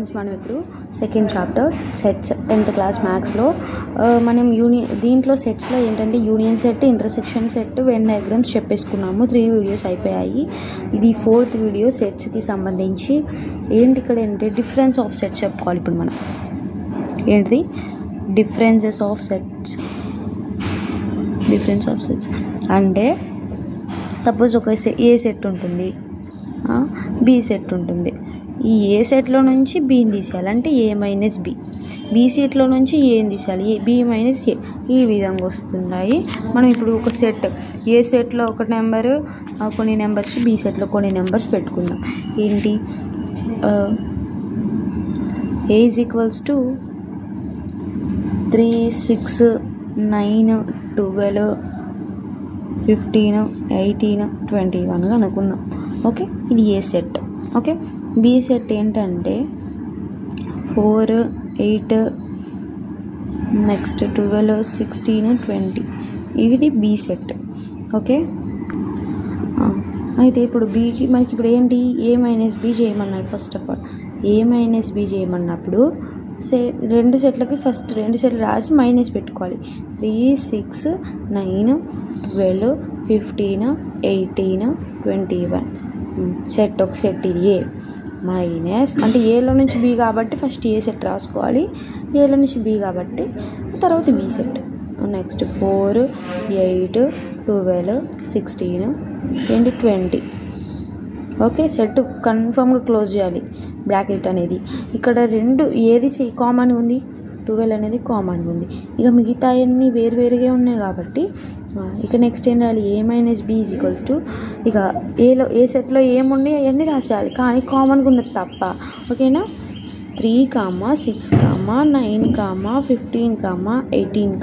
Friends, మనం ఇప్పుడు second chapter sets 10th class మ్యాథ్స్లో మనం దీంట్లో సెట్స్లో ఏంటంటే union set, intersection set, Venn diagrams చెప్పేసుకున్నాము. 3 వీడియోస్ అయిపోయాయి. ఇది 4th వీడియో సెట్స్కి సంబంధించి. ఏంటి ఇక్కడ అంటే డిఫరెన్స్ ఆఫ్ సెట్స్ చెప్పుకోవాలి. ఇప్పుడు మనం ఏంటిది డిఫరెన్స్ ఆఫ్ సెట్స్ అంటే సపోజ్ ఒక ఏ సెట్ ఉంటుంది, బి సెట్ ఉంటుంది. ఈ ఏ సెట్లో నుంచి బిని తీసేయాలి అంటే ఏ మైనస్ బి. బి సెట్లో నుంచి ఏని తీసేయాలి బి మైనస్ ఏ. ఈ విధంగా వస్తున్నాయి. మనం ఇప్పుడు ఒక సెట్ ఏ సెట్లో ఒక నెంబరు కొన్ని నెంబర్స్, బి సెట్లో కొన్ని నెంబర్స్ పెట్టుకుందాం. ఏంటి ఏ ఈజ్ ఈక్వల్స్ టు 3, 6, 9, 12, 15, 18, 21 అనుకుందాం. ఓకే, ఇది ఏ సెట్. ఓకే, బి సెట్ ఏంటంటే 4, 8, నెక్స్ట్ 12, 16, 20. ఇది బి సెట్. ఓకే, అయితే ఇప్పుడు బీకి మనకి ఇప్పుడు ఏంటి ఏ మైనస్ బి చేయమన్నారు. First of all A minus B చేయమన్నప్పుడు రెండు సెట్లకి ఫస్ట్ 2 సెట్లు రాసి మైనస్ పెట్టుకోవాలి. 3, 6, 9, 12, 15, 18, 21 సెట్. ఒక సెట్ ఇది ఏ మైనస్ అంటే ఏలో నుంచి బి కాబట్టి ఫస్ట్ ఏ సెట్ రాసుకోవాలి. ఏలో నుంచి బి కాబట్టి తర్వాత B set. Next 4, 8, 12, 16, 20. Okay, set కన్ఫామ్గా క్లోజ్ చేయాలి బ్రాకెట్ అనేది. ఇక్కడ రెండు ఏది కామన్ ఉంది, 12 అనేది కామన్ ఉంది. ఇక మిగతా అన్నీ వేరువేరుగా ఉన్నాయి కాబట్టి ఇక నెక్స్ట్ ఏం రాయాలి A minus B is equals to ఇక ఏ సెట్లో ఏమున్నాయి అవన్నీ రాసేయాలి, కానీ కామన్గా ఉన్నది తప్ప. ఓకేనా, 3, 6, 9, 15, 18,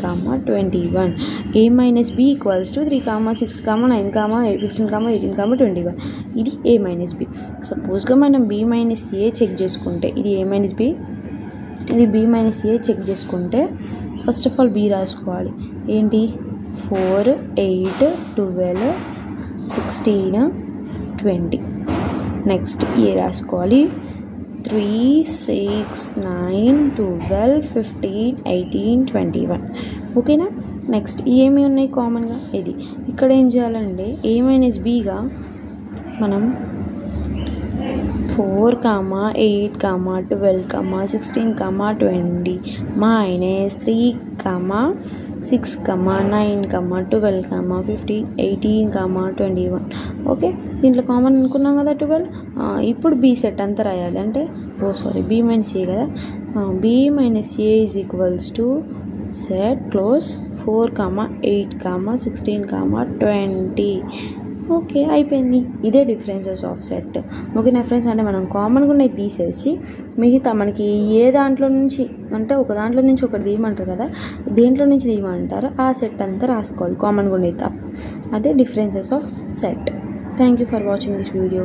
21. A minus B equals to 3, 6, 9, 15, 18, 21. ఇది ఏ మైనస్ బి. సపోజ్గా మనం బి మైనస్ ఏ చెక్ చేసుకుంటే ఇది ఏ మైనస్ బి, ఇది బి మైనస్ ఏ చెక్ చేసుకుంటే ఫస్ట్ ఆఫ్ ఆల్ బి రాసుకోవాలి. ఏంటి 4, 8, 12, 16, 20. నెక్స్ట్ ఏ రాసుకోవాలి 3, 6, 9, 12, 15, 18, 21. ఓకేనా, నెక్స్ట్ ఏమి ఉన్నాయి కామన్గా ఇది. ఇక్కడ ఏం చేయాలంటే ఏ మైనస్ బిగా మనం 4, 8, 12, 16, 20 మైనస్ 3, 6, 9, 12, 15, 18, 21. ఓకే, దీంట్లో కామన్ అనుకున్నాం కదా 12. ఇప్పుడు బి సెట్ అంతా రాయాలి అంటే బి మైనస్ ఏ కదా. B minus A is equals to set close 4, 8, 16, 20. Okay, అయిపోయింది. ఇదే డిఫరెన్సెస్ ఆఫ్ సెట్. ఓకేనా ఫ్రెండ్స్, అంటే మనం కామన్గా ఉన్నది తీసేసి మిగతా మనకి ఏ దాంట్లో నుంచి అంటే ఒక దాంట్లో నుంచి ఒకటి తీయమంటారు కదా, దేంట్లో నుంచి తీయమంటారో ఆ సెట్ అంతా రాసుకోవాలి కామన్గా ఉన్నది తప్ప. అదే differences of set. Thank you for watching this video.